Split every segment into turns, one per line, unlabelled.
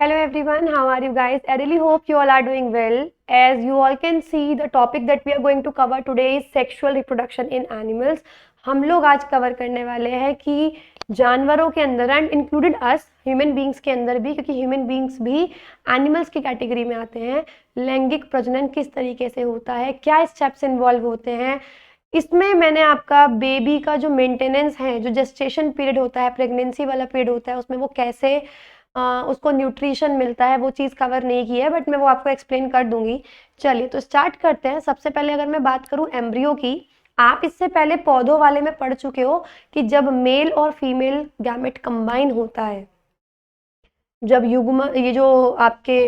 Hello everyone, how are you guys? I really hope you all are doing well. As you all can see, the topic that we are going to cover today is sexual reproduction in animals. हम लोग आज cover करने वाले हैं कि जानवरों के अंदर and included us human beings के अंदर भी, क्योंकि ह्यूमन बींग्स भी एनिमल्स की कैटेगरी में आते हैं, लैंगिक प्रजनन किस तरीके से होता है, क्या स्टेप्स इन्वॉल्व होते हैं। इसमें मैंने आपका बेबी का जो मेंटेनेंस है, जो जेस्टेशन पीरियड होता है, प्रेगनेंसी वाला पीरियड होता है, उसमें वो कैसे उसको न्यूट्रिशन मिलता है, वो चीज़ कवर नहीं की है, बट मैं वो आपको एक्सप्लेन कर दूंगी। चलिए तो स्टार्ट करते हैं। सबसे पहले अगर मैं बात करूं एम्ब्रियो की, आप इससे पहले पौधों वाले में पढ़ चुके हो कि जब मेल और फीमेल गैमेट कंबाइन होता है, जब ये जो आपके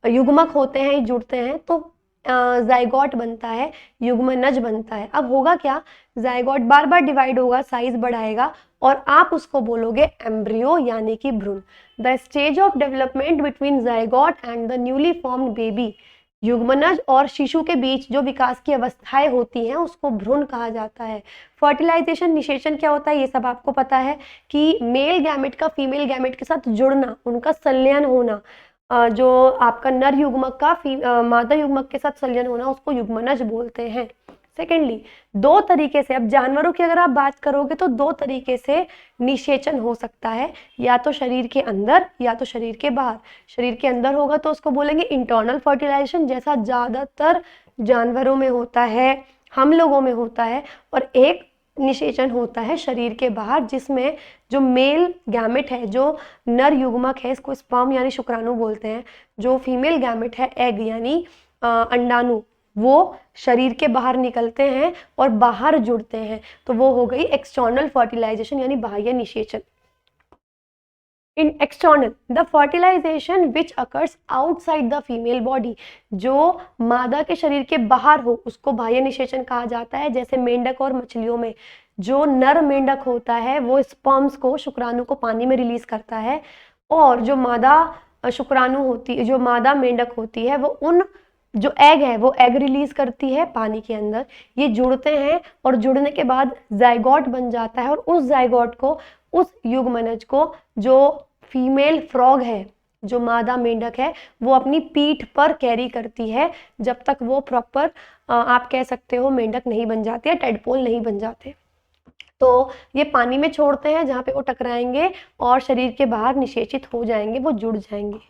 युग्मक होते हैं, ये जुड़ते हैं तो जाइगोट बनता है, युग्मनज बनता है। अब होगा क्या, जाइगोट बार बार डिवाइड होगा, साइज बढ़ाएगा और आप उसको बोलोगे एम्ब्रियो यानी कि भ्रूण। The stage of development between zygote and the newly formed baby, युग्मनज और शिशु के बीच जो विकास की अवस्थाएं होती हैं उसको भ्रूण कहा जाता है। फर्टिलाइजेशन, निषेचन क्या होता है ये सब आपको पता है कि मेल गैमेट का फीमेल गैमेट के साथ जुड़ना, उनका संलयन होना, जो आपका नर युग्मक का मादा युग्मक के साथ संलयन होना, उसको युग्मनज बोलते हैं। सेकेंडली, दो तरीके से, अब जानवरों की अगर आप बात करोगे तो दो तरीके से निषेचन हो सकता है, या तो शरीर के अंदर या तो शरीर के बाहर। शरीर के अंदर होगा तो उसको बोलेंगे इंटरनल फर्टिलाइजेशन, जैसा ज़्यादातर जानवरों में होता है, हम लोगों में होता है। और एक निषेचन होता है शरीर के बाहर, जिसमें जो मेल गैमेट है, जो नर युग्मक है, इसको स्पर्म यानी शुक्राणु बोलते हैं, जो फीमेल गैमेट है एग यानी अंडाणु, वो शरीर के बाहर निकलते हैं और बाहर जुड़ते हैं, तो वो हो गई एक्सटर्नल फर्टिलाइजेशन यानी बाह्य निषेचन। In external, the fertilisation which occurs outside the female body, जो मादा के शरीर के बाहर हो उसको बाह्य निषेचन कहा जाता है। जैसे मेंढक और मछलियों में जो नर मेंढक होता है वो स्पर्म्स को, शुक्राणु को पानी में रिलीज करता है, और जो मादा शुक्राणु होती है, जो मादा मेंढक होती है, वो उन जो एग है वो एग रिलीज करती है पानी के अंदर। ये जुड़ते हैं और जुड़ने के बाद जाइगोट बन जाता है, और उस जाइगोट को, उस युग्मनज को, जो फीमेल फ्रॉग है, जो मादा मेंढक है, वो अपनी पीठ पर कैरी करती है जब तक वो प्रॉपर, आप कह सकते हो, मेंढक नहीं बन जाती है, टेडपोल नहीं बन जाते। तो ये पानी में छोड़ते हैं जहाँ पे वो टकराएंगे और शरीर के बाहर निषेचित हो जाएंगे, वो जुड़ जाएंगे।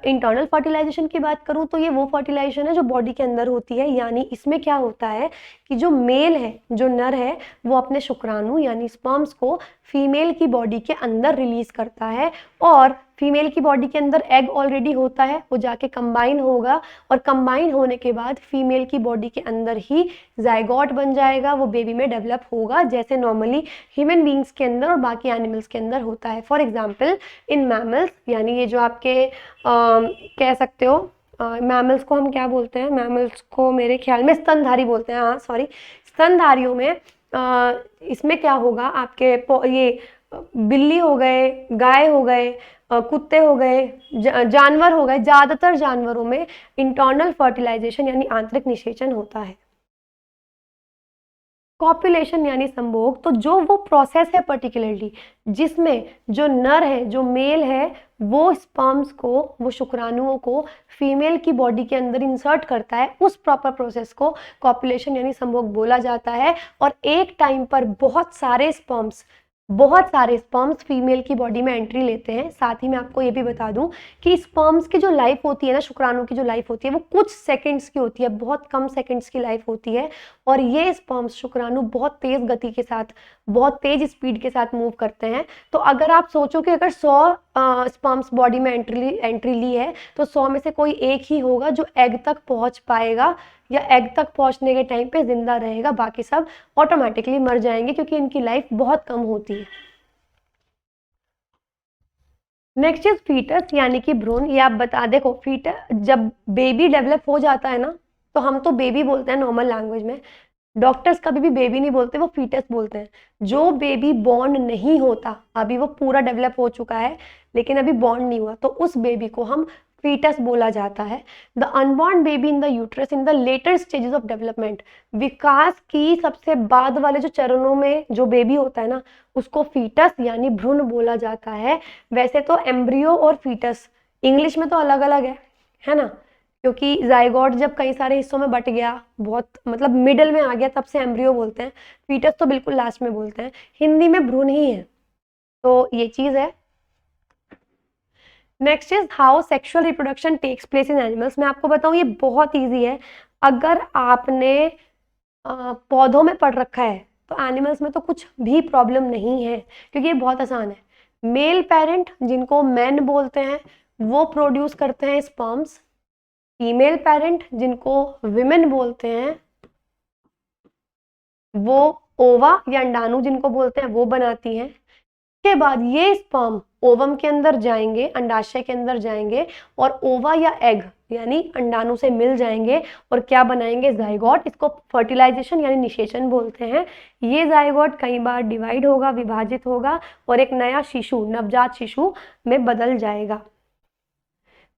इंटरनल फर्टिलाइजेशन की बात करूं तो ये वो फर्टिलाइजेशन है जो बॉडी के अंदर होती है, यानी इसमें क्या होता है कि जो मेल है, जो नर है, वो अपने शुक्राणु यानी स्पर्म्स को फीमेल की बॉडी के अंदर रिलीज करता है, और फीमेल की बॉडी के अंदर एग ऑलरेडी होता है, वो जाके कंबाइन होगा, और कंबाइन होने के बाद फीमेल की बॉडी के अंदर ही जाइगोट बन जाएगा, वो बेबी में डेवलप होगा, जैसे नॉर्मली ह्यूमन बींग्स के अंदर और बाकी एनिमल्स के अंदर होता है। फॉर एग्जाम्पल इन मैमल्स, यानी ये जो आपके कह सकते हो, मैमल्स को हम क्या बोलते हैं, मैमल्स को मेरे ख्याल में स्तनधारी बोलते हैं, हाँ सॉरी, स्तनधारियों में इसमें क्या होगा, आपके ये बिल्ली हो गए, गाय हो गए, कुत्ते हो गए, जानवर हो गए, ज़्यादातर जानवरों में इंटरनल फर्टिलाइजेशन यानी आंतरिक निषेचन होता है। कॉपुलेशन यानी संभोग, तो जो वो प्रोसेस है पर्टिकुलरली जिसमें जो नर है, जो मेल है, वो स्पर्म्स को, वो शुक्राणुओं को फीमेल की बॉडी के अंदर इंसर्ट करता है, उस प्रॉपर प्रोसेस को कॉपुलेशन यानी संभोग बोला जाता है। और एक टाइम पर बहुत सारे स्पर्म्स फीमेल की बॉडी में एंट्री लेते हैं। साथ ही मैं आपको ये भी बता दूं कि स्पर्म्स की जो लाइफ होती है ना, शुक्राणु की जो लाइफ होती है, वो कुछ सेकंड्स की होती है, बहुत कम सेकंड्स की लाइफ होती है, और ये स्पर्म्स, शुक्राणु बहुत तेज गति के साथ, बहुत तेज स्पीड के साथ मूव करते हैं। तो अगर आप सोचो कि अगर 100 स्पर्म्स बॉडी में एंट्री ली है, तो 100 में से कोई एक ही होगा जो एग तक पहुंच पाएगा, या एग तक पहुंचने के टाइम पे जिंदा रहेगा, बाकी सब ऑटोमेटिकली मर जाएंगे क्योंकि इनकी लाइफ बहुत कम होती है। नेक्स्ट इज फीटस यानी कि भ्रूण। ये आप बता, देखो फीटस, जब बेबी डेवलप हो जाता है ना, तो हम तो बेबी बोलते हैं नॉर्मल लैंग्वेज में, डॉक्टर्स कभी भी बेबी नहीं बोलते, वो फीटस बोलते हैं। जो बेबी बॉर्न नहीं होता, अभी वो पूरा डेवलप हो चुका है लेकिन अभी बॉर्न नहीं हुआ, तो उस बेबी को हम फीटस बोला जाता है। The unborn baby in the uterus in the later stages of development, विकास की सबसे बाद वाले जो चरणों में जो बेबी होता है ना, उसको फीटस यानी भ्रूण बोला जाता है। वैसे तो एम्ब्रियो और फीटस इंग्लिश में तो अलग अलग है ना, क्योंकि जाइगोट जब कई सारे हिस्सों में बट गया, बहुत मतलब मिडल में आ गया, तब से एम्ब्रियो बोलते हैं। फीटस तो बिल्कुल लास्ट में बोलते हैं। हिंदी में भ्रूण ही है, तो ये चीज है। Next is how sexual reproduction takes place in animals. मैं आपको बताऊं, ये बहुत ईजी है। अगर आपने पौधों में पढ़ रखा है तो एनिमल्स में तो कुछ भी प्रॉब्लम नहीं है, क्योंकि ये बहुत आसान है। मेल पेरेंट, जिनको मैन बोलते हैं, वो प्रोड्यूस करते हैं स्पर्म्स। फीमेल पेरेंट, जिनको विमेन बोलते हैं, वो ओवा या अंडाणु जिनको बोलते हैं, वो बनाती हैं। के बाद ये स्पर्म ओवम के अंदर जाएंगे, अंडाशय के अंदर जाएंगे, और ओवा या एग यानी अंडाणु से मिल जाएंगे और क्या बनाएंगे, जाइगोट। इसको फर्टिलाइजेशन यानी निषेचन बोलते हैं। ये जाइगोट कई बार डिवाइड होगा, विभाजित होगा, और एक नया शिशु, नवजात शिशु में बदल जाएगा।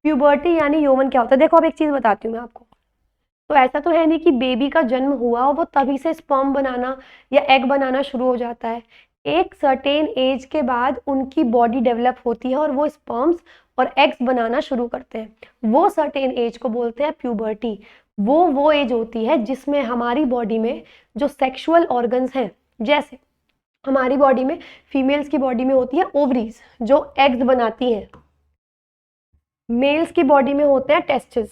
प्यूबर्टी यानी यौवन क्या होता है, देखो अब एक चीज बताती हूँ मैं आपको। तो ऐसा तो है नहीं कि बेबी का जन्म हुआ और वो तभी से स्पर्म बनाना या एग बनाना शुरू हो जाता है। एक सर्टेन एज के बाद उनकी बॉडी डेवलप होती है और वो स्पर्म्स और एग्स बनाना शुरू करते हैं। वो सर्टेन एज को बोलते हैं प्यूबर्टी। वो एज होती है जिसमें हमारी बॉडी में जो सेक्सुअल ऑर्गन्स हैं, जैसे हमारी बॉडी में, फीमेल्स की बॉडी में होती है ओवरीज जो एग्स बनाती हैं, मेल्स की बॉडी में होते हैं टेस्टिस,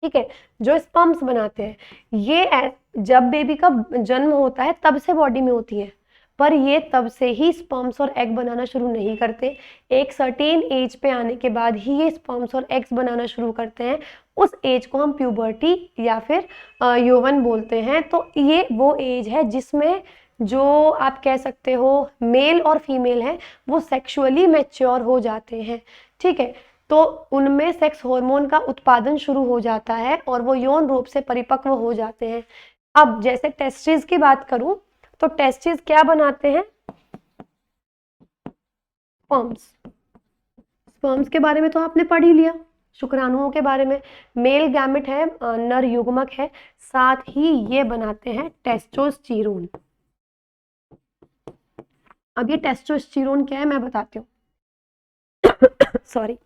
ठीक है, जो स्पर्म्स बनाते हैं। ये जब बेबी का जन्म होता है तब से बॉडी में होती है, पर ये तब से ही स्पर्म्स और एग बनाना शुरू नहीं करते। एक सर्टेन एज पे आने के बाद ही ये स्पर्म्स और एग्स बनाना शुरू करते हैं। उस एज को हम प्यूबर्टी या फिर यौवन बोलते हैं। तो ये वो एज है जिसमें जो आप कह सकते हो मेल और फीमेल है वो सेक्सुअली मैच्योर हो जाते हैं, ठीक है। तो उनमें सेक्स हार्मोन का उत्पादन शुरू हो जाता है और वो यौन रूप से परिपक्व हो जाते हैं। अब जैसे टेस्टिस की बात करूं तो टेस्टिस क्या बनाते हैं, स्पर्म्स। स्पर्म्स के बारे में तो आपने पढ़ ही लिया, शुक्राणुओं के बारे में। मेल गैमेट है, नर युग्मक है, साथ ही ये बनाते हैं टेस्टोस्टेरोन। अब ये टेस्टोस्टेरोन क्या है मैं बताती हूँ सॉरी।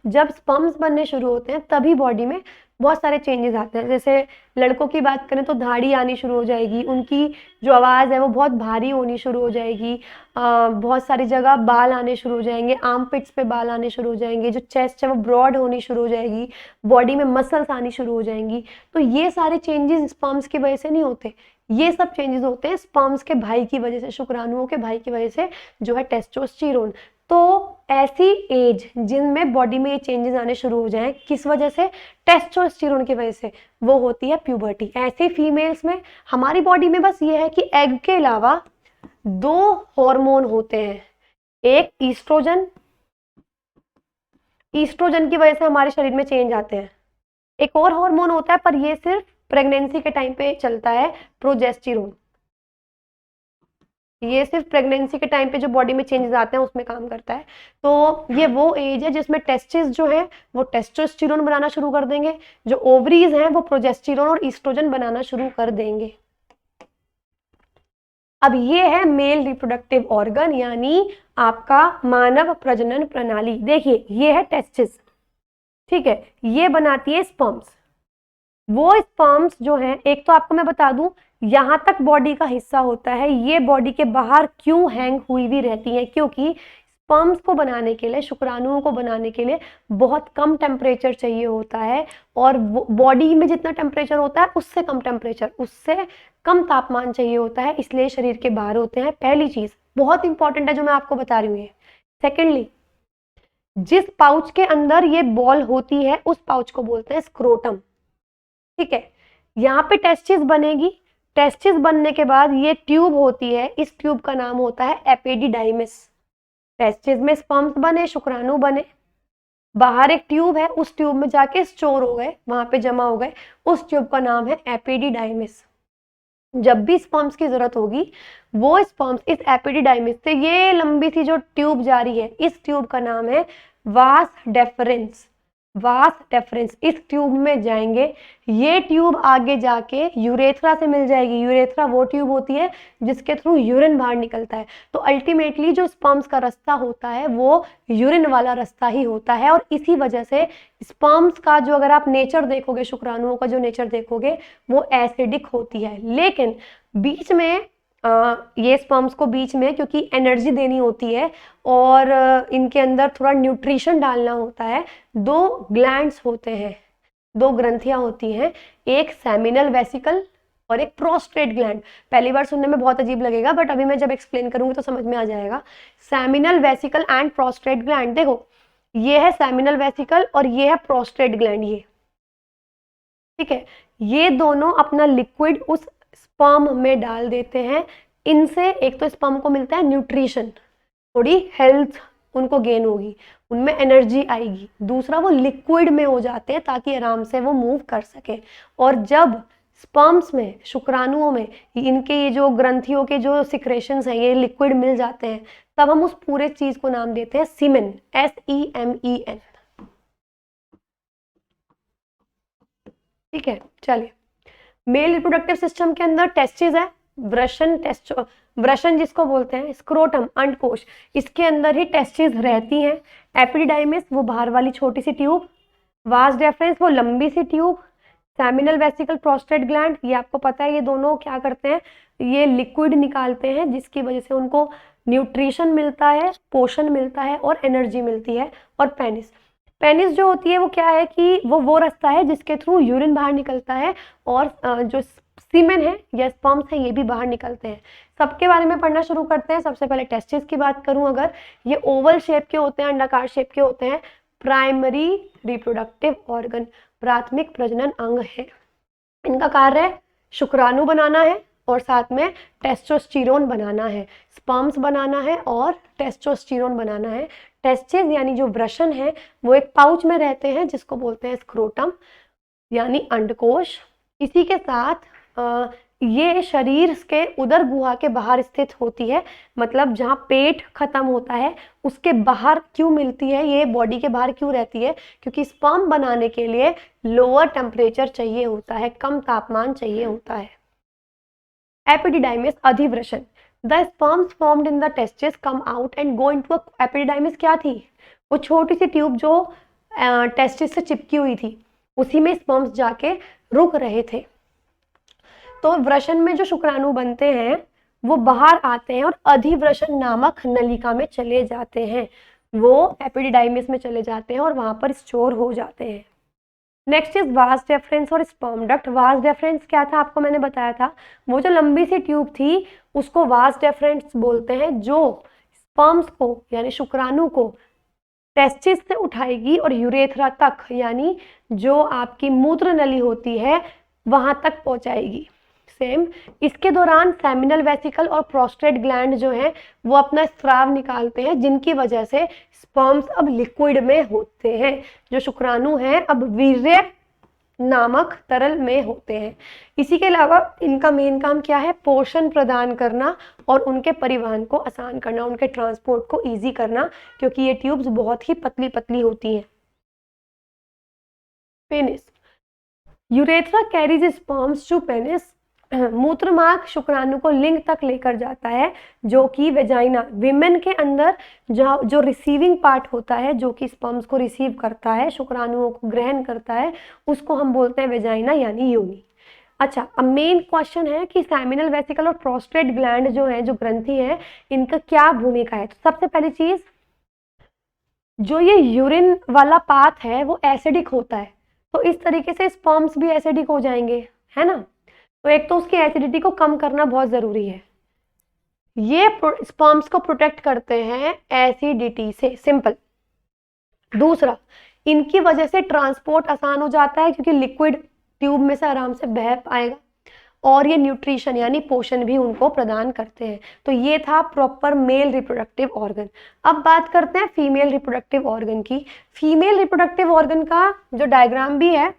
जब स्पर्म्स बनने शुरू होते हैं तभी बॉडी में बहुत सारे चेंजेस आते हैं। जैसे लड़कों की बात करें तो दाढ़ी आनी शुरू हो जाएगी, उनकी जो आवाज़ है वो बहुत भारी होनी शुरू हो जाएगी, बहुत सारी जगह बाल आने शुरू हो जाएंगे, आर्म पिट्स पे बाल आने शुरू हो जाएंगे, जो चेस्ट है वो ब्रॉड होनी शुरू हो जाएगी, बॉडी में मसल्स आनी शुरू हो जाएंगी। तो ये सारे चेंजेस स्पर्म्स की वजह से नहीं होते, ये सब चेंजेस होते हैं स्पर्म्स के भाई की वजह से, शुक्राणुओं के भाई की वजह से, जो है टेस्टोस्टेरोन। तो ऐसी एज जिनमें बॉडी में ये चेंजेस आने शुरू हो जाएं, किस वजह से, टेस्टोस्टेरोन की वजह से, वो होती है प्यूबर्टी। ऐसे फीमेल्स में हमारी बॉडी में बस ये है कि एग के अलावा दो हार्मोन होते हैं, एक ईस्ट्रोजन, ईस्ट्रोजन की वजह से हमारे शरीर में चेंज आते हैं, एक और हार्मोन होता है पर ये सिर्फ प्रेगनेंसी के टाइम पे चलता है, प्रोजेस्टेरोन। ये सिर्फ प्रेगनेंसी के टाइम पे जो बॉडी में चेंजेस आते हैं उसमें काम करता है। तो ये वो एज है जिसमें टेस्टिस जो है वो टेस्टोस्टेरोन बनाना शुरू कर देंगे, जो ओवरीज हैं वो प्रोजेस्टेरोन और ईस्ट्रोजन बनाना शुरू कर देंगे। अब ये है मेल रिप्रोडक्टिव ऑर्गन यानी आपका मानव प्रजनन प्रणाली। देखिए ये है टेस्टिस, ठीक है, ये बनाती है स्पर्म्स। वो स्पर्म्स जो हैं, एक तो आपको मैं बता दूं, यहां तक बॉडी का हिस्सा होता है, ये बॉडी के बाहर क्यों हैंग हुई भी रहती है, क्योंकि स्पर्म्स को बनाने के लिए, शुक्राणुओं को बनाने के लिए बहुत कम टेम्परेचर चाहिए होता है, और बॉडी में जितना टेम्परेचर होता है उससे कम टेम्परेचर, उससे कम तापमान चाहिए होता है, इसलिए शरीर के बाहर होते हैं। पहली चीज बहुत इंपॉर्टेंट है जो मैं आपको बता रही हूँ ये। सेकेंडली, जिस पाउच के अंदर ये बॉल होती है उस पाउच को बोलते हैं स्क्रोटम, ठीक है। यहाँ पे टेस्टिस बनेगी, टेस्टिस बनने के बाद ये ट्यूब होती है, इस ट्यूब का नाम होता है एपिडिडाइमिस। टेस्टिस में स्पर्म्स बने, शुक्राणु बने, बाहर एक ट्यूब है, उस ट्यूब में जाके स्टोर हो गए, वहां पे जमा हो गए, उस ट्यूब का नाम है एपिडिडाइमिस। जब भी स्पर्म्स की जरूरत होगी वो स्पर्म्स इस एपिडिडाइमिस से, ये लंबी सी जो ट्यूब जा रही है, इस ट्यूब का नाम है वास डेफरेंस। वास डेफरेंस इस ट्यूब में जाएंगे, ये ट्यूब आगे जाके यूरेथ्रा से मिल जाएगी। यूरेथ्रा वो ट्यूब होती है जिसके थ्रू यूरिन बाहर निकलता है। तो अल्टीमेटली जो स्पर्म्स का रास्ता होता है वो यूरिन वाला रास्ता ही होता है, और इसी वजह से स्पर्म्स का जो, अगर आप नेचर देखोगे, शुक्राणुओं का जो नेचर देखोगे वो एसिडिक होती है। लेकिन बीच में ये स्पर्म्स को बीच में क्योंकि एनर्जी देनी होती है और इनके अंदर थोड़ा न्यूट्रिशन डालना होता है, दो ग्लैंड्स होते हैं, दो ग्रंथियां होती हैं, एक सेमिनल वेसिकल और एक प्रोस्टेट ग्लैंड। पहली बार सुनने में बहुत अजीब लगेगा बट अभी मैं जब एक्सप्लेन करूंगी तो समझ में आ जाएगा। Seminal vesicle and prostate gland, देखो ये है सेमिनल वेसिकल और ये है प्रोस्टेट ग्लैंड, ये ठीक है। ये दोनों अपना लिक्विड उस स्पर्म में डाल देते हैं। इनसे एक तो स्पर्म को मिलता है न्यूट्रिशन, थोड़ी हेल्थ उनको गेन होगी, उनमें एनर्जी आएगी। दूसरा वो लिक्विड में हो जाते हैं ताकि आराम से वो मूव कर सके। और जब स्पर्म्स में, शुक्राणुओं में इनके ये जो ग्रंथियों के जो सिक्रेशंस हैं ये लिक्विड मिल जाते हैं, तब हम उस पूरे चीज को नाम देते हैं सीमेन, SEMEN। ठीक है, चलिए। मेल रिप्रोडक्टिव सिस्टम के अंदर टेस्टिस है, वृषण जिसको बोलते हैं, स्क्रोटम अंडकोश, इसके अंदर ही टेस्टिस रहती हैं। एपिडिडाइमिस वो बाहर वाली छोटी सी ट्यूब, वास डेफरेंस वो लंबी सी tube, seminal vesicle, prostate gland, ये आपको पता है ये दोनों क्या करते हैं, ये लिक्विड निकालते हैं जिसकी वजह से उनको न्यूट्रिशन मिलता है, पोषण मिलता है और एनर्जी मिलती है। और पेनिस, पेनिस जो होती है वो क्या है कि वो रास्ता है जिसके थ्रू यूरिन बाहर निकलता है और जो सीमेन है या स्पर्म्स है ये भी बाहर निकलते हैं। सबके बारे में पढ़ना शुरू करते हैं। सबसे पहले टेस्टिस की बात करूं अगर, ये ओवल शेप के होते हैं, अंडाकार शेप के होते हैं, प्राइमरी रिप्रोडक्टिव ऑर्गन, प्राथमिक प्रजनन अंग है। इनका कार्य है शुक्राणु बनाना है और साथ में टेस्टोस्टेरोन बनाना है, स्पर्म्स बनाना है और टेस्टोस्टेरोन बनाना है। टेस्टिस यानी जो वृषण है वो एक पाउच में रहते हैं जिसको बोलते हैं स्क्रोटम यानी अंडकोश। इसी के साथ ये शरीर के उदर गुहा के बाहर स्थित होती है, मतलब जहाँ पेट खत्म होता है उसके बाहर क्यों मिलती है, ये बॉडी के बाहर क्यों रहती है, क्योंकि स्पर्म बनाने के लिए लोअर टेम्परेचर चाहिए होता है, कम तापमान चाहिए होता है। एपिडिडाइमिस अधिवृषण, the sperms formed in the testis come out and go into a, epididymis क्या थी, वो छोटी सी ट्यूब जो टेस्टिस से चिपकी हुई थी, उसी में स्पर्म्स जाके रुक रहे थे। तो वृषण में जो शुक्राणु बनते हैं वो बाहर आते हैं और अधिवृषण नामक नलिका में चले जाते हैं, वो एपिडिडाइमिस में चले जाते हैं और वहां पर स्टोर हो जाते हैं। नेक्स्ट इज वास डेफरेंस और स्पर्म डक्ट। वास डेफरेंस क्या था आपको मैंने बताया था, वो जो लंबी सी ट्यूब थी उसको वास डेफरेंस बोलते हैं, जो स्पर्म्स को यानी शुक्राणु को टेस्टिस से उठाएगी और यूरेथ्रा तक यानी जो आपकी मूत्र नली होती है वहां तक पहुंचाएगी। सेम इसके दौरान सेमिनल वेसिकल और प्रोस्टेट ग्लैंड जो है वो अपना स्राव निकालते हैं, जिनकी वजह से स्पर्म्स अब लिक्विड में होते हैं, जो शुक्राणु हैं अब वीर्य नामक तरल में होते हैं। इसी के अलावा इनका मेन काम क्या है, पोषण प्रदान करना और उनके परिवहन को आसान करना, उनके ट्रांसपोर्ट को इजी करना, क्योंकि ये ट्यूब्स बहुत ही पतली पतली होती हैं। Penis, urethra carries sperms to penis, मूत्र मार्ग शुक्राणु को लिंग तक लेकर जाता है, जो कि वेजाइना, विमेन के अंदर जो रिसीविंग पार्ट होता है, जो कि स्पर्म्स को रिसीव करता है, शुक्राणुओं को ग्रहण करता है, उसको हम बोलते हैं वेजाइना यानी योनि। अच्छा, अब मेन क्वेश्चन है कि सेमिनल वेसिकल और प्रोस्टेट ग्लैंड जो है, जो ग्रंथि है, इनका क्या भूमिका है। तो सबसे पहली चीज, जो ये यूरिन वाला पाथ है वो एसिडिक होता है, तो इस तरीके से स्पर्म्स भी एसिडिक हो जाएंगे, है ना। तो एक तो उसकी एसिडिटी को कम करना बहुत जरूरी है, ये स्पर्म्स को प्रोटेक्ट करते हैं एसिडिटी से, सिंपल। दूसरा, इनकी वजह से ट्रांसपोर्ट आसान हो जाता है क्योंकि लिक्विड ट्यूब में से आराम से बह पाएगा, और ये न्यूट्रिशन यानी पोषण भी उनको प्रदान करते हैं। तो ये था प्रॉपर मेल रिप्रोडक्टिव ऑर्गन। अब बात करते हैं फीमेल रिप्रोडक्टिव ऑर्गन की। फीमेल रिप्रोडक्टिव ऑर्गन का जो डायग्राम भी है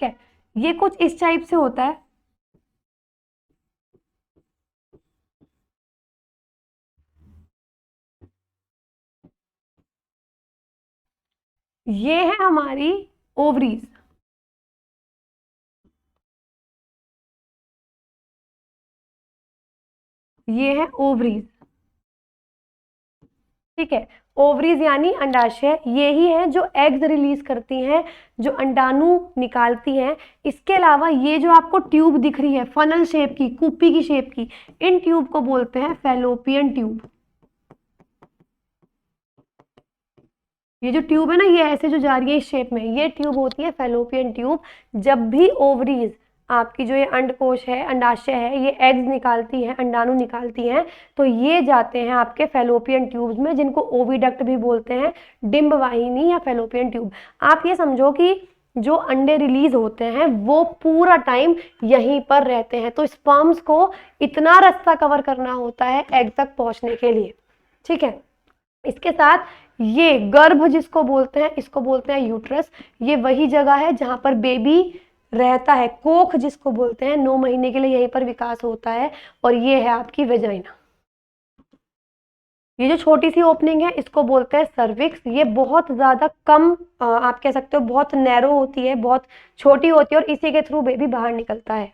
ठीक है, ये कुछ इस टाइप से होता है। ये है हमारी ओवरीज, ये है ओवरीज, ठीक है। ओवरीज यानी अंडाशय, ये ही है जो एग्स रिलीज करती हैं, जो अंडाणु निकालती हैं। इसके अलावा ये जो आपको ट्यूब दिख रही है फनल शेप की, कुप्पी की शेप की, इन ट्यूब को बोलते हैं फैलोपियन ट्यूब। ये जो ट्यूब है ना, ये ऐसे जो जा रही है इस शेप में, ये ट्यूब होती है फैलोपियन ट्यूब। जब भी ओवरीज आपकी जो ये अंडकोश है, अंडाशय है, ये एग्स निकालती है, अंडाणु निकालती हैं, तो ये जाते हैं आपके फैलोपियन ट्यूब्स में, जिनको ओविडक्ट भी बोलते हैं, डिंब वाहिनी या फैलोपियन ट्यूब। आप ये समझो कि जो अंडे रिलीज होते हैं वो पूरा टाइम यहीं पर रहते हैं, तो स्पर्म्स को इतना रास्ता कवर करना होता है एग तक पहुंचने के लिए, ठीक है। इसके साथ ये गर्भ जिसको बोलते हैं, इसको बोलते हैं यूट्रस। ये वही जगह है जहां पर बेबी रहता है, कोख जिसको बोलते हैं, 9 महीने के लिए यहीं पर विकास होता है। और ये है आपकी वेजाइना, ये जो छोटी सी ओपनिंग है इसको बोलते हैं सर्विक्स। ये बहुत ज्यादा कम, आप कह सकते हो बहुत नैरो होती है, बहुत छोटी होती है, और इसी के थ्रू बेबी बाहर निकलता है।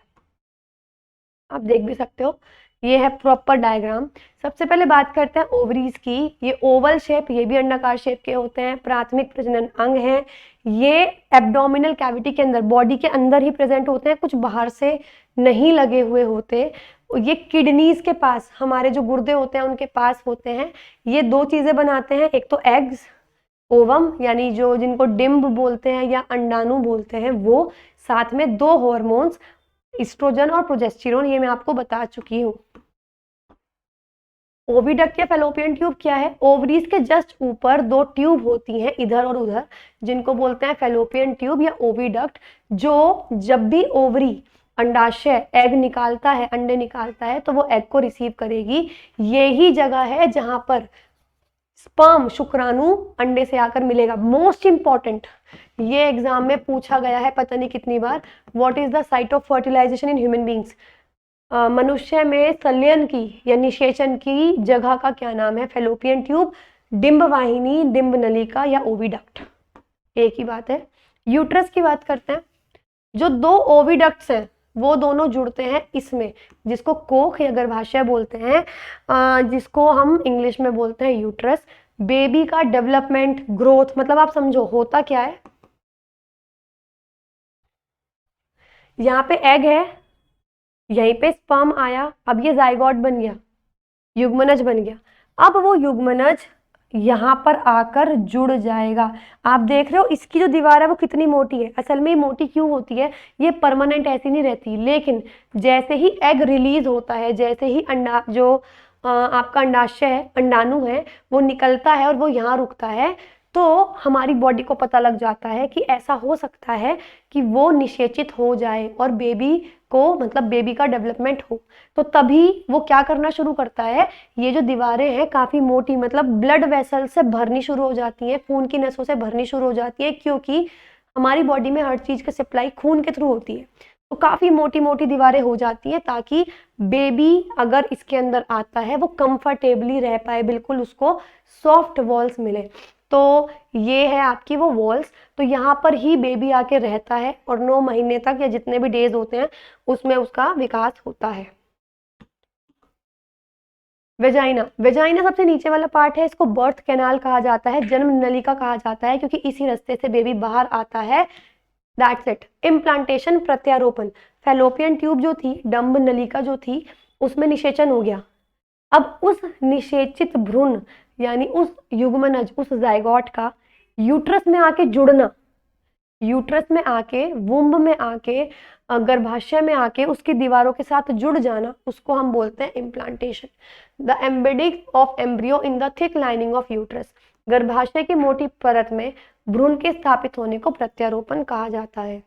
आप देख भी सकते हो, ये है प्रॉपर डायग्राम। सबसे पहले बात करते हैं ओवरीज की। ये ओवल शेप, ये भी अंडाकार शेप के होते हैं, प्राथमिक प्रजनन अंग हैं। ये एब्डोमिनल कैविटी के अंदर, बॉडी के अंदर ही प्रेजेंट होते हैं, कुछ बाहर से नहीं लगे हुए होते। ये किडनीज के पास, हमारे जो गुर्दे होते हैं उनके पास होते हैं। ये दो चीजें बनाते हैं, एक तो एग्स, ओवम यानी जो जिनको डिम्ब बोलते हैं या अंडाणु बोलते हैं वो, साथ में दो हॉर्मोन्स एस्ट्रोजन और प्रोजेस्टेरोन, ये मैं आपको बता चुकी हूँ। ओविडक्ट या फैलोपियन ट्यूब क्या है? ओवरीज के जस्ट ऊपर दो ट्यूब होती हैं इधर और उधर, जिनको बोलते हैं फैलोपियन ट्यूब या ओविडक्ट। जो जब भी ओवरी अंडाशय एग निकालता है, अंडे निकालता है, तो वो एग को रिसीव करेगी। यही जगह है जहां पर स्पर्म, शुक्राणु अंडे से आकर मिलेगा। मोस्ट इंपॉर्टेंट, ये एग्जाम में पूछा गया है पता नहीं कितनी बार, what is the site of fertilisation in human beings? मनुष्य में संलयन की या निषेचन की जगह का क्या नाम है? फैलोपियन ट्यूब, डिंब वाहिनी, डिंब नलिका या ओविडक्ट, एक ही बात है। यूट्रस की बात करते हैं। जो दो ओविडक्ट्स हैं वो दोनों जुड़ते हैं इसमें, जिसको कोख या गर्भाशय बोलते हैं, जिसको हम इंग्लिश में बोलते हैं यूट्रस। बेबी का डेवलपमेंट, ग्रोथ, मतलब आप समझो होता क्या है, यहाँ पे एग है, यहीं पे स्पर्म आया, अब ये जाइगोट बन गया, युग्मनज बन गया। अब वो युग्मनज यहाँ पर आकर जुड़ जाएगा। आप देख रहे हो इसकी जो दीवार है वो कितनी मोटी है। असल में मोटी क्यों होती है? ये परमानेंट ऐसी नहीं रहती, लेकिन जैसे ही एग रिलीज होता है, जैसे ही अंडा जो आपका अंडाशय है, अंडाणु है, वो निकलता है और वो यहाँ रुकता है, तो हमारी बॉडी को पता लग जाता है कि ऐसा हो सकता है कि वो निषेचित हो जाए और बेबी को, मतलब बेबी का डेवलपमेंट हो। तो तभी वो क्या करना शुरू करता है, ये जो दीवारें हैं काफ़ी मोटी, मतलब ब्लड वेसल से भरनी शुरू हो जाती हैं, खून की नसों से भरनी शुरू हो जाती है, क्योंकि हमारी बॉडी में हर चीज़ की सप्लाई खून के थ्रू होती है। तो काफ़ी मोटी मोटी दीवारें हो जाती हैं, ताकि बेबी अगर इसके अंदर आता है वो कंफर्टेबली रह पाए, बिल्कुल उसको सॉफ्ट वॉल्स मिले। तो ये है आपकी वो वॉल्स। तो यहाँ पर ही बेबी आके रहता है और 9 महीने तक या जितने भी डेज होते हैं उसमें उसका विकास होता है। वेजाइना, वेजाइना सबसे नीचे वाला पार्ट है, इसको बर्थ कैनाल कहा जाता है, जन्म नलिका कहा जाता है, क्योंकि इसी रास्ते से बेबी बाहर आता है। That's it. इम्प्लांटेशन, प्रत्यारोपण। फैलोपियन ट्यूब जो थी, डंब नलिका जो थी, उसमें निषेचन हो गया। अब उस निषेचित भ्रूण यानी उस युग्मनज, उस जाइगोट का यूट्रस में आके जुड़ना, यूट्रस में आके, वुम्ब में आके, गर्भाशय में आके उसकी दीवारों के साथ जुड़ जाना, उसको हम बोलते हैं implantation. The embedding of embryo in the thick lining of uterus. गर्भाशय की मोटी परत में भ्रूण के स्थापित होने को प्रत्यारोपण कहा जाता है।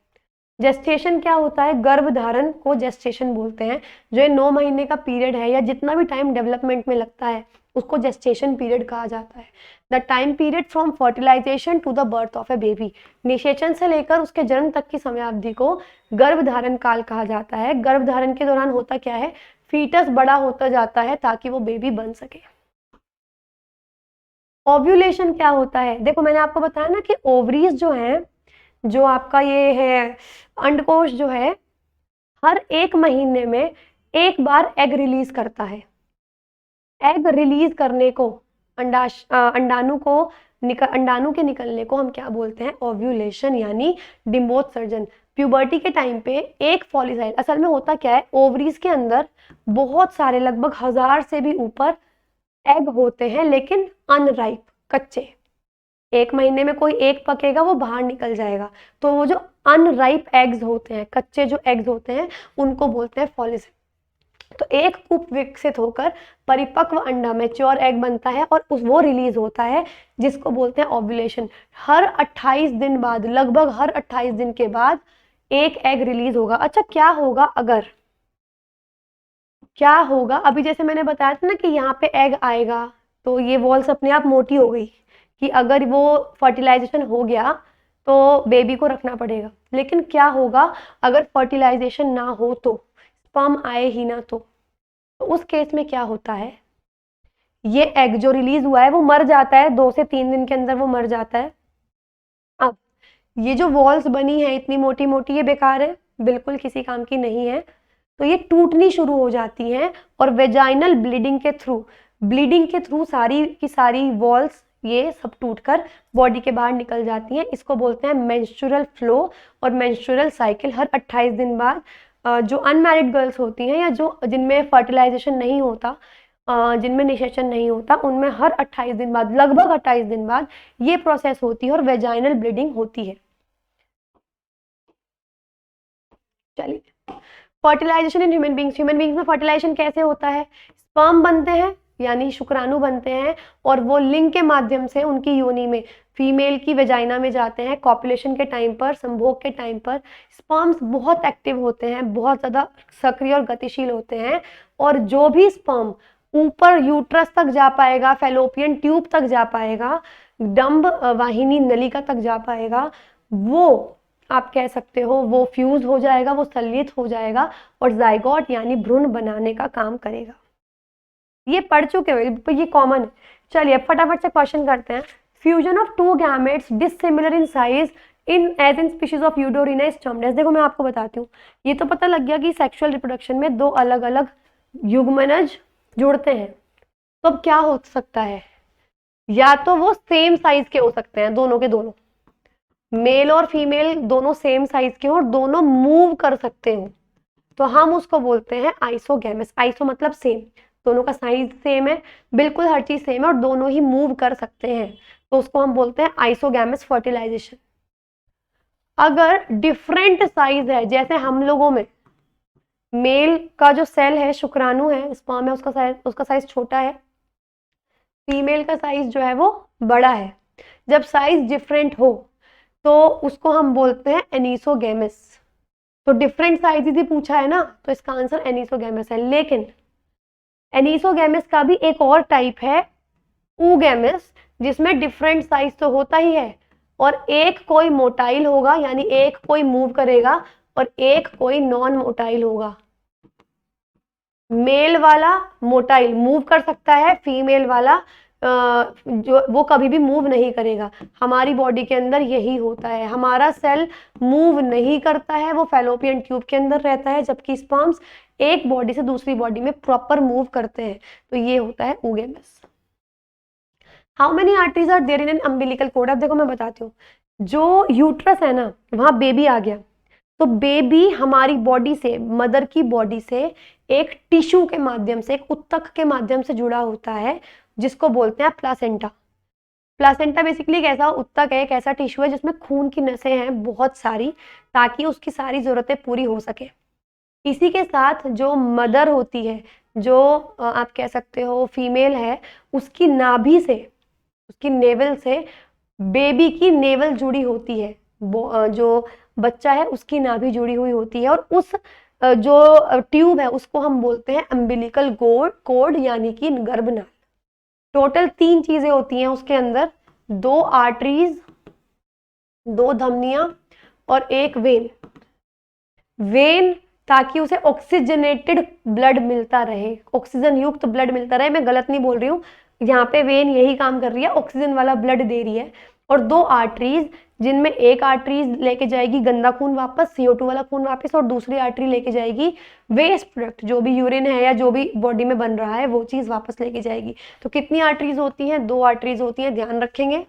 जेस्टेशन क्या होता है? गर्भधारण को जेस्टेशन बोलते हैं। जो ये 9 महीने का पीरियड है या जितना भी टाइम डेवलपमेंट में लगता है, उसको जेस्टेशन पीरियड कहा जाता है। The time period from fertilisation to the birth of a baby, निषेचन से लेकर उसके जन्म तक की समयावधि को गर्भधारण काल कहा जाता है। गर्भधारण के दौरान होता क्या है, फीटस बड़ा होता जाता है ताकि वो बेबी बन सके। ओव्यूलेशन क्या होता है, देखो मैंने आपको बताया ना कि ओवरीज जो है, जो आपका ये है अंडकोश जो है, हर 1 महीने में एक बार एग रिलीज करता है। एग रिलीज करने को, अंडाणु के निकलने को हम क्या बोलते हैं, ओव्यूलेशन यानी डिम्बोत्सर्जन। प्यूबर्टी के टाइम पे एक फॉलिसाइल, असल में होता क्या है, ओवरीज के अंदर बहुत सारे लगभग 1000 से भी ऊपर एग होते हैं, लेकिन अनराइप, कच्चे। 1 महीने में कोई एक पकेगा, वो बाहर निकल जाएगा। तो वो जो अनराइप एग्स होते हैं, कच्चे जो एग्स होते हैं, उनको बोलते हैं फॉलिसाइल। तो एक कूप विकसित होकर परिपक्व अंडा मैच्योर एग बनता है और वो रिलीज होता है, जिसको बोलते हैं ओव्यूलेशन। हर 28 दिन बाद, लगभग हर 28 दिन के बाद एक एग रिलीज होगा। अच्छा, क्या होगा अभी जैसे मैंने बताया था ना कि यहाँ पे एग आएगा तो ये वॉल्स अपने आप मोटी हो गई कि अगर वो फर्टिलाइजेशन हो गया तो बेबी को रखना पड़ेगा। लेकिन क्या होगा अगर फर्टिलाइजेशन ना हो, तो स्पर्म आए ही ना, तो उस केस में क्या होता है, ये एग जो रिलीज हुआ है वो मर जाता है, 2 से 3 दिन के अंदर वो मर जाता है। अब ये जो वॉल्स बनी है इतनी मोटी मोटी, ये बेकार है, बिल्कुल किसी काम की नहीं है। तो ये टूटनी शुरू हो जाती हैं और वेजाइनल ब्लीडिंग के थ्रू सारी की सारी वॉल्स ये सब टूटकर बॉडी के बाहर निकल जाती हैं। इसको बोलते हैं मेंस्ट्रुअल फ्लो और मेंस्ट्रुअल साइकिल। हर 28 दिन बाद जो अनमैरिड गर्ल्स होती हैं या जो जिनमें फर्टिलाइजेशन नहीं होता, जिनमें निषेचन नहीं होता, उनमें हर 28 दिन बाद, लगभग 28 दिन बाद ये प्रोसेस होती है और वेजाइनल ब्लीडिंग होती है। चलिए, फर्टिलाइजेशन इन ह्यूमन बींग्स में फर्टिलाइजेशन कैसे होता है, स्पर्म बनते हैं यानी शुक्राणु बनते हैं और वो लिंग के माध्यम से उनकी योनि में, फीमेल की वेजाइना में जाते हैं। कॉपुलेशन के टाइम पर, संभोग के टाइम पर स्पर्म्स बहुत एक्टिव होते हैं, बहुत ज़्यादा सक्रिय और गतिशील होते हैं, और जो भी स्पर्म ऊपर यूट्रस तक जा पाएगा, फैलोपियन ट्यूब तक जा पाएगा, डंब वाहिनी नलिका तक जा पाएगा, वो आप कह सकते हो वो फ्यूज हो जाएगा, वो संलित हो जाएगा और जाइगोट यानी भ्रूण बनाने का काम करेगा। ये पढ़ चुके हो, ये कॉमन है। चलिए फटाफट से क्वेश्चन करते हैं। Fusion of 2 gametes dissimilar in size as in species of Eudorina is termed as. देखो मैं आपको बताती हूँ, ये तो पता लग गया कि सेक्सुअल रिप्रोडक्शन में 2 अलग अलग युग्मनज जुड़ते हैं। तो अब क्या हो सकता है, या तो वो सेम साइज के हो सकते हैं, दोनों के दोनों, मेल और फीमेल दोनों सेम साइज के हो और दोनों मूव कर सकते हो, तो हम उसको बोलते हैं आइसोगैमस। आइसो मतलब सेम, दोनों का साइज सेम है, बिल्कुल हर चीज सेम है और दोनों ही मूव कर सकते हैं, तो उसको हम बोलते हैं आइसोगैमस फर्टिलाइजेशन। अगर डिफरेंट साइज है, जैसे हम लोगों में मेल का जो सेल है, शुक्राणु है, स्पर्म है, उसका साइज छोटा है, फीमेल का साइज जो है वो बड़ा है। जब साइज डिफरेंट हो तो उसको हम बोलते हैं एनिसोगैमस। तो डिफरेंट साइज ही पूछा है ना, तो इसका आंसर एनिसोगैमस है। लेकिन एनिसोगैमस का भी एक और टाइप है, ऊगैमस, जिसमें डिफरेंट साइज तो होता ही है और एक कोई मोटाइल होगा, यानी एक कोई मूव करेगा और एक कोई नॉन मोटाइल होगा। मेल वाला मोटाइल मूव कर सकता है, फीमेल वाला जो वो कभी भी मूव नहीं करेगा। हमारी बॉडी के अंदर यही होता है, हमारा सेल मूव नहीं करता है, वो फैलोपियन ट्यूब के अंदर रहता है, जबकि स्पर्म्स एक बॉडी से दूसरी बॉडी में प्रॉपर मूव करते हैं। तो ये होता है oogamous. How many arteries are there in an umbilical cord. अब देखो मैं बताती हूँ, जो यूट्रस है ना, वहां बेबी आ गया, तो बेबी हमारी बॉडी से, मदर की बॉडी से एक टिश्यू के माध्यम से, एक उत्तक के माध्यम से जुड़ा होता है, जिसको बोलते हैं प्लासेंटा। प्लासेंटा बेसिकली एक ऐसा उत्तक है, एक ऐसा टिश्यू है जिसमें खून की नसें हैं बहुत सारी, ताकि उसकी सारी जरूरतें पूरी हो सके। इसी के साथ जो मदर होती है, जो आप कह सकते हो फीमेल है, उसकी नाभि से, उसकी नेवल से बेबी की नेवल जुड़ी होती है, जो बच्चा है उसकी नाभि जुड़ी हुई होती है, और उस जो ट्यूब है उसको हम बोलते हैं अम्बिलिकल कोड यानी कि गर्भनाल। टोटल 3 चीजें होती हैं उसके अंदर, 2 आर्टरीज, 2 धमनियां और 1 वेन। वेन ताकि उसे ऑक्सीजनेटेड ब्लड मिलता रहे, ऑक्सीजन युक्त ब्लड मिलता रहे, मैं गलत नहीं बोल रही हूँ, यहाँ पे वेन यही काम कर रही है, ऑक्सीजन वाला ब्लड दे रही है। और 2 आर्टरीज, जिनमें एक आर्टरीज लेके जाएगी गंदा खून वापस, CO2 वाला खून वापस, और दूसरी आर्टरी लेके जाएगी वेस्ट प्रोडक्ट, जो भी यूरिन है या जो भी बॉडी में बन रहा है वो चीज वापस लेके जाएगी। तो कितनी आर्टरीज होती हैं? 2 आर्टरीज होती हैं, ध्यान रखेंगे।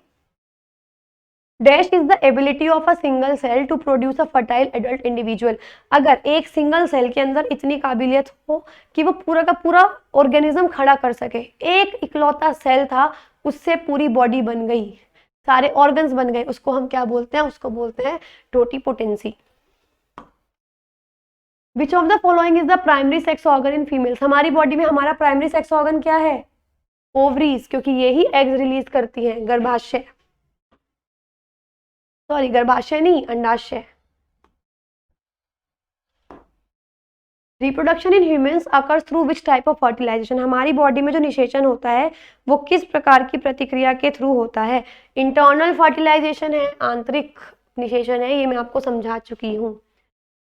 Dash is the ability of a single cell to produce a fertile adult individual. अगर एक सिंगल सेल के अंदर इतनी काबिलियत हो कि वो पूरा का पूरा ऑर्गेनिज्म खड़ा कर सके, एक इकलौता सेल था, उससे पूरी बॉडी बन गई, सारे ऑर्गन्स बन गए, उसको हम क्या बोलते हैं? उसको बोलते हैं totipotency. Which of the following is the primary sex organ in females. हमारी बॉडी में हमारा प्राइमरी सेक्स ऑर्गन क्या है? ओवरीज, क्योंकि ये ही एग्स रिलीज करती हैं। गर्भाशय, सॉरी गर्भाशय नहीं, अंडाशय। Reproduction in humans occurs through which type of fertilisation. हमारी बॉडी में जो निषेचन होता है वो किस प्रकार की प्रतिक्रिया के थ्रू होता है? इंटरनल फर्टिलाइजेशन है, आंतरिक निषेचन है, ये मैं आपको समझा चुकी हूँ।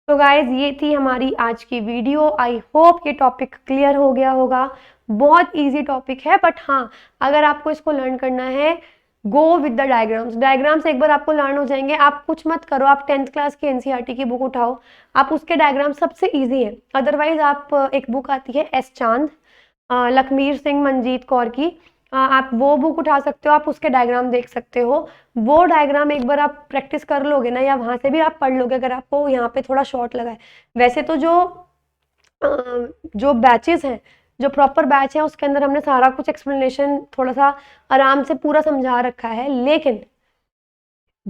तो गाइज ये थी हमारी आज की वीडियो। आई होप ये टॉपिक क्लियर हो गया होगा। बहुत इजी टॉपिक है, बट हाँ अगर आपको इसको लर्न करना है, go with the diagrams. Diagrams एक बार आपको लर्न हो जाएंगे, आप कुछ मत करो, आप 10th क्लास की NCERT की बुक उठाओ, आप उसके डायग्राम सबसे इजी है। अदरवाइज आप एक बुक आती है S चांद, लखमीर सिंह मंजीत कौर की, आप वो बुक उठा सकते हो, आप उसके डायग्राम देख सकते हो। वो डायग्राम एक बार आप प्रैक्टिस कर लोगे ना, या वहाँ से भी आप पढ़ लोगे अगर आपको यहाँ पे थोड़ा शॉर्ट लगा है। वैसे तो जो बैचेस हैं, जो प्रॉपर बैच है, उसके अंदर हमने सारा कुछ एक्सप्लेनेशन थोड़ा सा आराम से पूरा समझा रखा है, लेकिन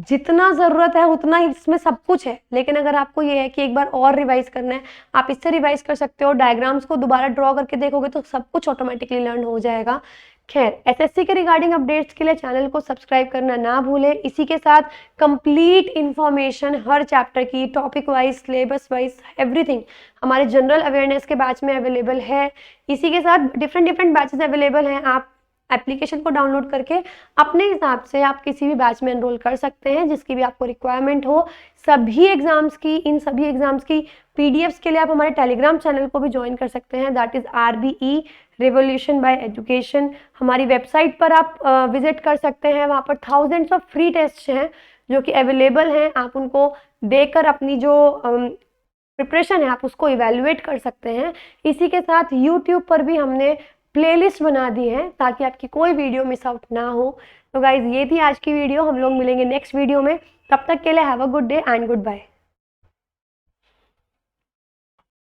जितना ज़रूरत है उतना ही इसमें सब कुछ है। लेकिन अगर आपको ये है कि एक बार और रिवाइज करना है, आप इससे रिवाइज कर सकते हो, डायग्राम्स को दोबारा ड्रॉ करके देखोगे तो सब कुछ ऑटोमेटिकली लर्न हो जाएगा। खैर, SSC के रिगार्डिंग अपडेट्स के लिए चैनल को सब्सक्राइब करना ना भूलें। इसी के साथ कंप्लीट इन्फॉर्मेशन हर चैप्टर की, topic wise, syllabus wise, everything हमारे जनरल अवेयरनेस के बैच में अवेलेबल है। इसी के साथ डिफरेंट बैचेस अवेलेबल हैं, आप एप्लीकेशन को डाउनलोड करके अपने हिसाब से आप किसी भी बैच में एनरोल कर सकते हैं, जिसकी भी आपको रिक्वायरमेंट हो। सभी एग्जाम्स की, इन सभी एग्जाम्स की PDFs के लिए आप हमारे टेलीग्राम चैनल को भी ज्वाइन कर सकते हैं, that is RBE revolution bye education. हमारी वेबसाइट पर आप विजिट कर सकते हैं, वहाँ पर थाउजेंड्स ऑफ फ्री टेस्ट हैं जो कि अवेलेबल हैं। आप उनको देकर अपनी जो प्रिपरेशन है आप उसको इवेल्युएट कर सकते हैं। इसी के साथ YouTube पर भी हमने प्लेलिस्ट बना दी है ताकि आपकी कोई वीडियो मिस आउट ना हो। तो गाइज ये थी आज की वीडियो, हम लोग मिलेंगे नेक्स्ट वीडियो में, तब तक के लिए have a good day and good bye.